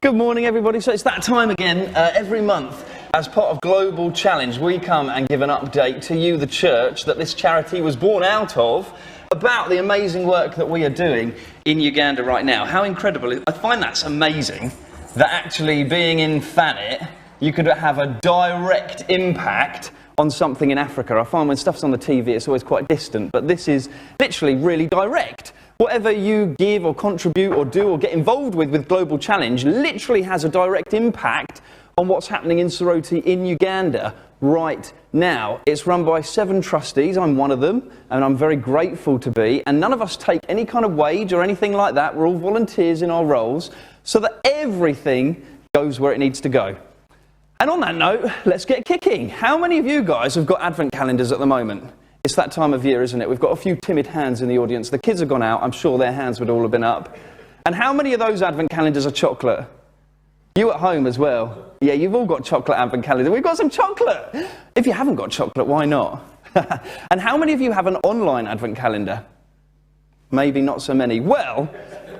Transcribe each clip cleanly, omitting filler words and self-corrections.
Good morning, everybody. So it's that time again. Every month, as part of Global Challenge, we come and give an update to you, the church, that this charity was born out of, about the amazing work that we are doing in Uganda right now. How incredible. I find that's amazing, that actually being in Thanet, you could have a direct impact on something in Africa. I find when stuff's on the TV, it's always quite distant, but this is literally really direct. Whatever you give or contribute or do or get involved with Global Challenge literally has a direct impact on what's happening in Soroti in Uganda right now. It's run by 7 trustees. I'm one of them, and I'm very grateful to be. And none of us take any kind of wage or anything like that. We're all volunteers in our roles so that everything goes where it needs to go. And on that note, let's get kicking. How many of you guys have got advent calendars at the moment? It's that time of year, isn't it? We've got a few timid hands in the audience. The kids have gone out. I'm sure their hands would all have been up. And how many of those advent calendars are chocolate? You at home as well? Yeah, you've all got chocolate advent calendar. We've got some chocolate. If you haven't got chocolate, why not? And how many of you have an online advent calendar? Maybe not so many. Well,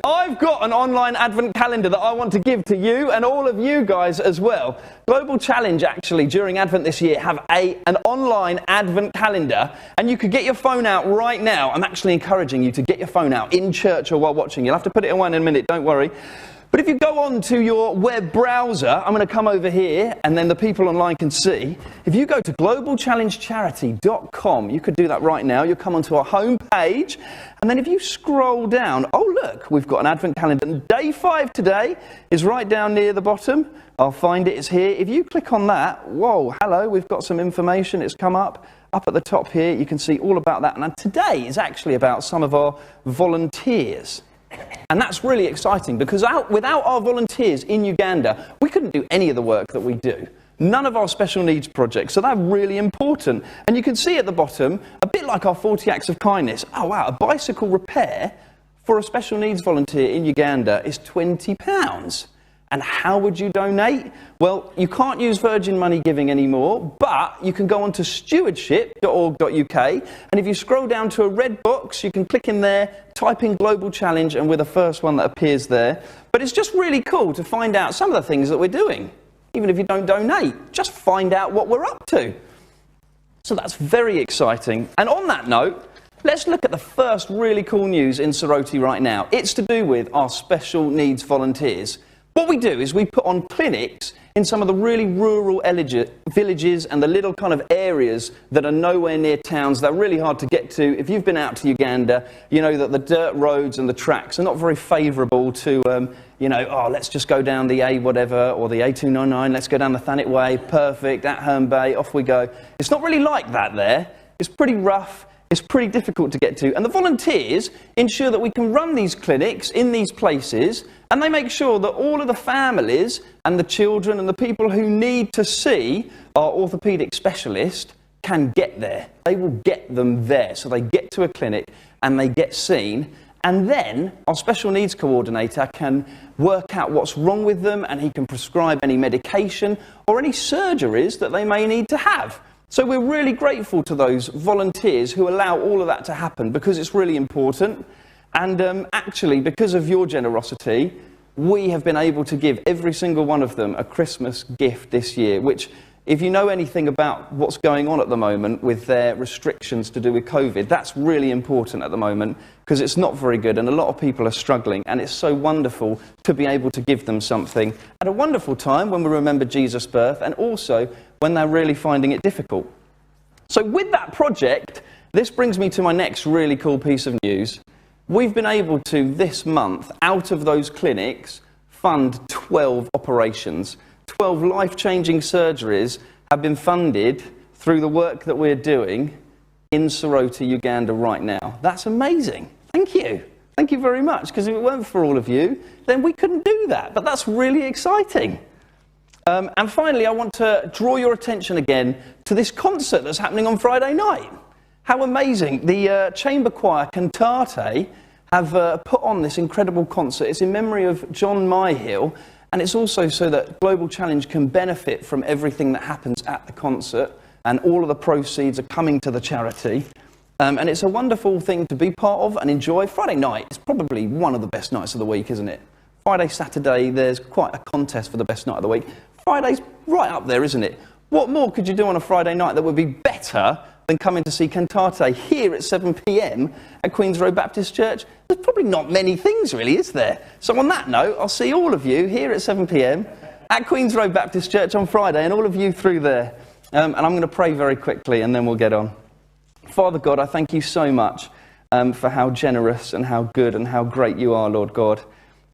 I've got an online advent calendar that I want to give to you and all of you guys as well. Global Challenge actually during Advent this year have an online advent calendar, and you could get your phone out right now. I'm actually encouraging you to get your phone out in church or while watching. You'll have to put it away in a minute, don't worry. But if you go on to your web browser, I'm going to come over here and then the people online can see. If you go to globalchallengecharity.com, you could do that right now. You'll come onto our home page, and then if you scroll down, oh look, we've got an advent calendar. And day 5 today is right down near the bottom. I'll find it, it's here. If you click on that, whoa, hello, we've got some information. It's come up at the top here. You can see all about that. And today is actually about some of our volunteers. And that's really exciting because without our volunteers in Uganda, we couldn't do any of the work that we do. None of our special needs projects, so they're really important. And you can see at the bottom, a bit like our 40 acts of kindness. Oh wow, a bicycle repair for a special needs volunteer in Uganda is £20. And how would you donate? Well, you can't use Virgin Money Giving anymore, but you can go on to stewardship.org.uk, and if you scroll down to a red box, you can click in there, type in Global Challenge, and we're the first one that appears there. But it's just really cool to find out some of the things that we're doing. Even if you don't donate, just find out what we're up to. So that's very exciting. And on that note, let's look at the first really cool news in Soroti right now. It's to do with our special needs volunteers. What we do is we put on clinics in some of the really rural villages and the little kind of areas that are nowhere near towns. They're really hard to get to. If you've been out to Uganda, you know that the dirt roads and the tracks are not very favourable to, let's just go down the A whatever or the A299, let's go down the Thanet Way, perfect, at Herne Bay, off we go. It's not really like that there. It's pretty rough. It's pretty difficult to get to. And the volunteers ensure that we can run these clinics in these places, and they make sure that all of the families and the children and the people who need to see our orthopaedic specialist can get there. They will get them there. So they get to a clinic and they get seen. And then our special needs coordinator can work out what's wrong with them, and he can prescribe any medication or any surgeries that they may need to have. So we're really grateful to those volunteers who allow all of that to happen, because it's really important. And actually, because of your generosity, we have been able to give every single one of them a Christmas gift this year, which, if you know anything about what's going on at the moment with their restrictions to do with COVID, that's really important at the moment, because it's not very good and a lot of people are struggling, and it's so wonderful to be able to give them something at a wonderful time when we remember Jesus' birth, and also when they're really finding it difficult. So with that project, this brings me to my next really cool piece of news. We've been able to, this month, out of those clinics, fund 12 operations. 12 life-changing surgeries have been funded through the work that we're doing in Soroti, Uganda right now. That's amazing. Thank you. Thank you very much, because if it weren't for all of you, then we couldn't do that. But that's really exciting. And finally, I want to draw your attention again to this concert that's happening on Friday night. How amazing. The chamber choir Cantate have put on this incredible concert. It's in memory of John Myhill, and it's also so that Global Challenge can benefit from everything that happens at the concert, and all of the proceeds are coming to the charity. And it's a wonderful thing to be part of and enjoy. Friday night is probably one of the best nights of the week, isn't it? Friday, Saturday, there's quite a contest for the best night of the week. Friday's right up there, isn't it? What more could you do on a Friday night that would be better than coming to see Cantate here at 7 p.m. at Queen's Road Baptist Church? There's probably not many things, really, is there? So on that note, I'll see all of you here at 7 p.m. at Queen's Road Baptist Church on Friday, and all of you through there. And I'm going to pray very quickly, and then we'll get on. Father God, I thank you so much for how generous and how good and how great you are, Lord God.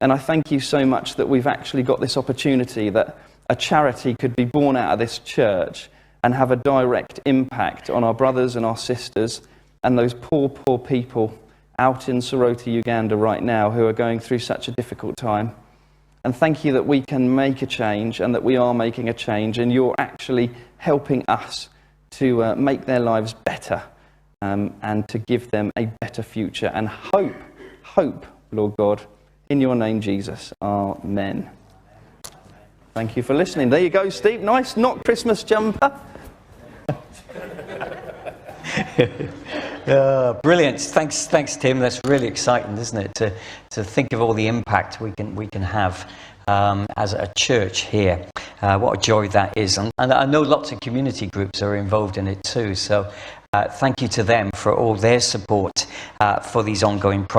And I thank you so much that we've actually got this opportunity, that a charity could be born out of this church and have a direct impact on our brothers and our sisters and those poor, poor people out in Soroti, Uganda right now who are going through such a difficult time. And thank you that we can make a change and that we are making a change, and you're actually helping us to make their lives better and to give them a better future and hope, Lord God, in your name, Jesus. Amen. Thank you for listening. There you go, Steve. Nice, not Christmas jumper. Brilliant. Thanks, Tim. That's really exciting, isn't it? To think of all the impact we can have as a church here. What a joy that is. And I know lots of community groups are involved in it too. So thank you to them for all their support for these ongoing projects.